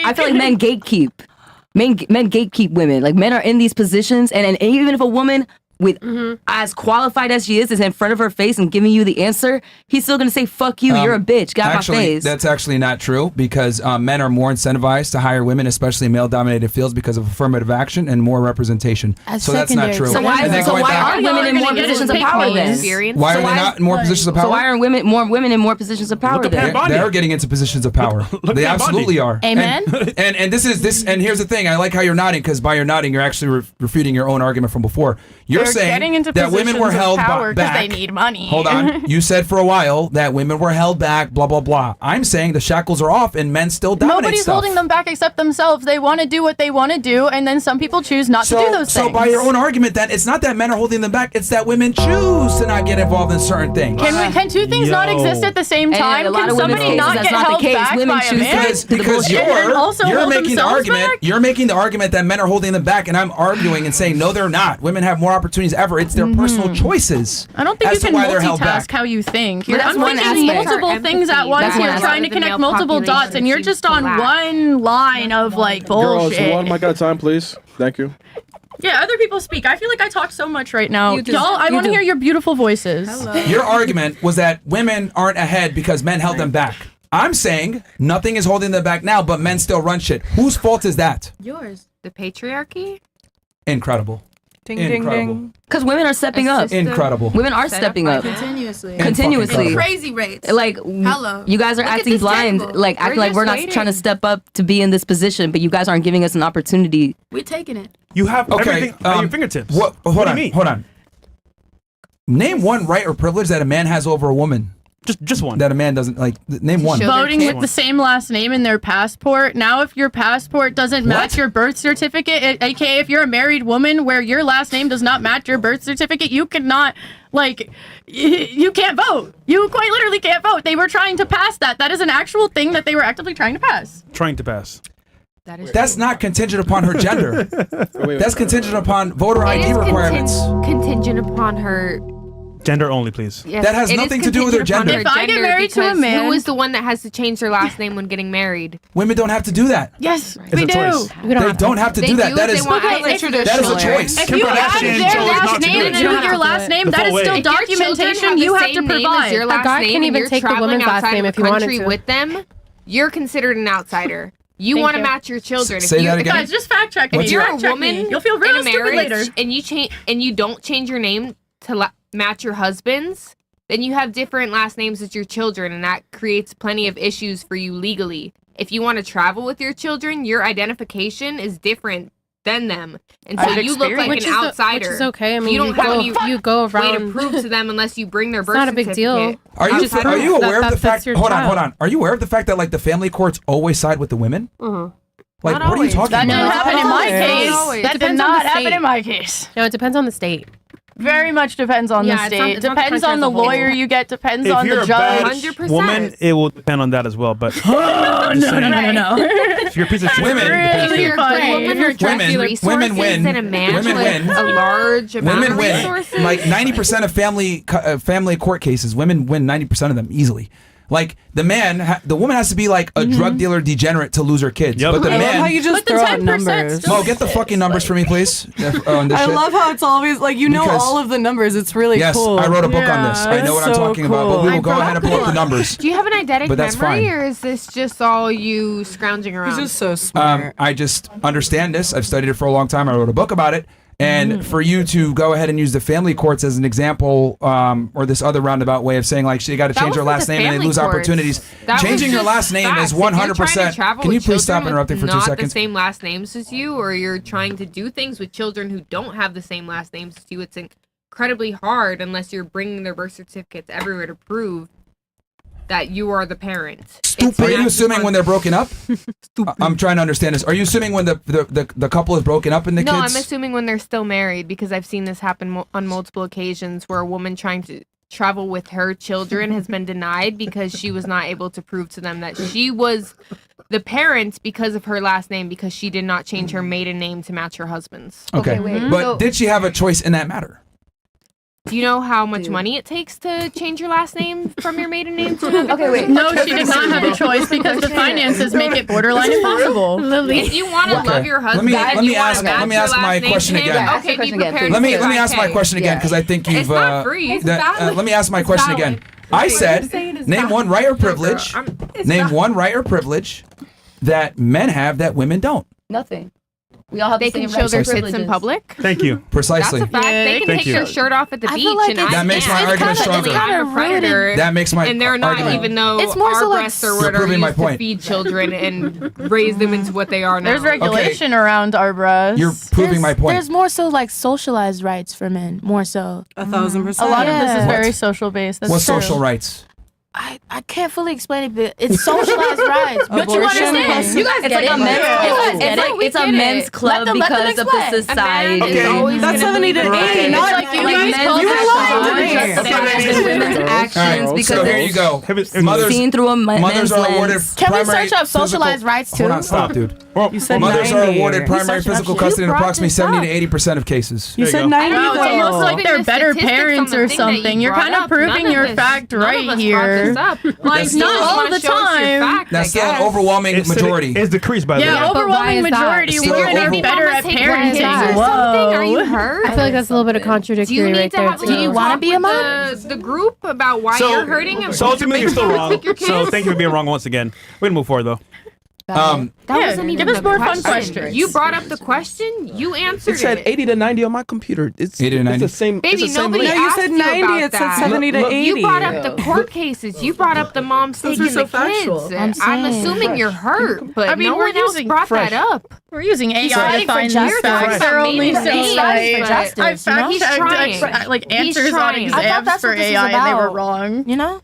I feel like men gatekeep. Men gatekeep women. Like, men are in these positions, and even if a woman with as qualified as she is in front of her face and giving you the answer, he's still gonna say, fuck you, you're a bitch, get out my face. That's actually not true, because men are more incentivized to hire women, especially in male-dominated fields, because of affirmative action and more representation. So that's not true. So why aren't women in more positions of power then? Why are they not in more positions of power? So why aren't more women in more positions of power then? They are getting into positions of power. They absolutely are. Amen. And this is and here's the thing. I like how you're nodding, because by your nodding, you're actually refuting your own argument from before. You're saying that women were held back because they need money. Hold on. You said for a while that women were held back, blah, blah, blah. I'm saying the shackles are off and men still dominate Nobody's stuff. holding them back except themselves. They want to do what they want to do, and then some people choose not to do those things. So by your own argument, then, it's not that men are holding them back, it's that women choose to not get involved in certain things. Can two things not exist at the same time? Can somebody not get held back by a man? Because you're making the argument that men are holding them back, and I'm arguing and saying, no, they're not. Women have more opportunities ever. It's their personal choices. I don't think you can multitask how you think. I'm thinking multiple things at once. You're trying to connect multiple dots, and you're just on one line of like bullshit. Girls, one mic at a time, please. Thank you. Yeah, other people speak. I feel like I talk so much right now. Y'all, I want to hear your beautiful voices. Hello. Your argument was that women aren't ahead because men held them back. I'm saying nothing is holding them back now, but men still run shit. Whose fault is that? Yours. The patriarchy? Incredible. Ding, ding, ding. Because women are stepping up. Incredible. Women are stepping up. Continuously. Crazy rates. Like, you guys are acting blind. Table. Like, acting like we're not trying to step up to be in this position, but you guys aren't giving us an opportunity. We're taking it. You have everything at your fingertips. Hold on. Name one right or privilege that a man has over a woman. Just one. That a man doesn't, like, name one. Voting with the same last name in their passport. Now, if your passport doesn't match your birth certificate, aka if you're a married woman where your last name does not match your birth certificate, you cannot, like, you can't vote. You quite literally can't vote. They were trying to pass that. That is an actual thing that they were actively trying to pass. That's not contingent upon her gender. That's contingent upon voter ID requirements. Contingent upon her gender only, please. Yes, that has nothing to do with her gender. If I get married to a man, who is the one that has to change their last name when getting married? Women don't have to do that. Yes, we do. They don't have to do that. That is a choice. If you add their last name to your last name, that is still documentation you have to provide. A guy can't even take the woman's last name if you wanted to. With them, you're considered an outsider. You want to match your children. Say that again. Guys, just fact checking. If you're a woman, you'll feel real stupid later. And you don't change your name to match your husband's, then you have different last names as your children, and that creates plenty of issues for you legally. If you want to travel with your children, your identification is different than them, and so you look like an outsider. Which is okay. I mean, you don't have any you go around way to prove to them unless you bring their birth not a certificate. big deal. Are you aware of the fact? Hold on. Are you aware of the fact that, like, the family courts always side with the women? Like, what are you talking about? That didn't happen in my case. That did not happen in my case. No, it depends on the state. Very much depends on the state. Depends on the lawyer you get. Depends on the judge. 100%. Woman, it will depend on that as well. But no. if you're a piece of shit, women win. And a man with a large amount of resources. Like 90% of family court cases, women win 90% of them easily. Like, the woman has to be like a drug dealer degenerate to lose her kids. Yep. But the I man, love how you just throw out numbers. Mo, get the fucking numbers for me, please. I love how it's always like, you know, all of the numbers. It's really cool. Yes, I wrote a book on this. I know what I'm talking about, but we will go ahead and pull up the numbers. Do you have an eidetic But that's memory, fine. or is this just all you scrounging around? He's just so smart. I just understand this. I've studied it for a long time. I wrote a book about it. And for you to go ahead and use the family courts as an example, or this other roundabout way of saying, like, she got to change her last name and they lose opportunities. Changing your last name is 100%. Can you please stop interrupting for 2 seconds? Not the same last names as you, or you're trying to do things with children who don't have the same last names as you. It's incredibly hard unless you're bringing their birth certificates everywhere to prove that you are the parent. Are you assuming when they're broken up? I'm trying to understand this. Are you assuming when the couple is broken up and the kids? No, I'm assuming when they're still married, because I've seen this happen on multiple occasions where a woman trying to travel with her children has been denied because she was not able to prove to them that she was the parent because of her last name, because she did not change her maiden name to match her husband's. Okay, but did she have a choice in that matter? Do you know how much money it takes to change your last name from your maiden name to another? Okay, wait. No, she did not have a choice because the finances make it borderline impossible. If you want to love your husband, Let me ask my question again. Okay, be prepared. Let me ask my question again because I think you've. It's not free. Let me ask my question again. I said, name one right or privilege. Name one right or privilege that men have that women don't. Nothing. We all have They the can same show rights their and tits in privileges. public. Thank you. Precisely. That's a fact. Yeah, They can thank take you. their shirt off at the I beach, feel like and it's- That makes my it's argument kinda- stronger. It's kind I'm of a predator. That makes my And they're not argument. even though It's more our so like- breasts or You're what are proving my used point. to feed children and raise them into what they are now. There's regulation around our breasts. You're proving my point. There's more so like socialized rights for men. More so. 1,000%. a lot of this is Yeah. very social based. That's What true. social rights? I can't fully explain it, but it's socialized rights. But you Abortion. understand. You guys It's like a men's it's a men's club Let them because of the explain. society. Okay. always That's gonna 70 to believe 80, it. not Like, you Like guys men's call you that lying to Sean me. just Okay. and women's actions because So here you go. Mothers, seen through a mothers men's are awarded lens. Can we primary search up socialized physical- rights too? Hold on, stop, dude. You said Mothers 90. are awarded primary searching up physical shit. custody in You brought approximately this 70 up. to 80% of cases. You said 90 No, it's almost though. like they're The better statistics on parents the or thing that you something. You're brought kind of up, proving none your of this- fact none of right us brought here. this up. Like, That's not still- all the time. That's still an overwhelming majority. It's decreased by the Yeah, way. but why overwhelming is that? majority Still women are over- better at Take parenting. kids or something? Are you Whoa. hurt? I feel like that's a little bit of Do you contradictory need right to there. have a too. little wanna talk be a with mom? the group about why So, you're hurting him? so ultimately you're still wrong. Your kids? So thank you for being wrong once again. We're gonna move forward though. That Yeah, wasn't even give us the more fun question. questions. You brought up the question. You answered It said 80 to 90 on my computer. It's 80 to 90? It's the same. Baby, it's the same nobody No, link. you asked said you 90. about It said that. 70 to 80. You brought up the court cases. You brought up the moms Those taking are so the factual. kids. I'm I'm saying. assuming you're hurt, but I mean, no we're one else using- brought Fresh. that up. We're using AI to fighting for find these justice. facts. They're only so He's fighting for slight. justice, I you know? fact He's checked trying. like He's answers on trying. I thought exams that's for what this was AI and they were about. wrong. You know?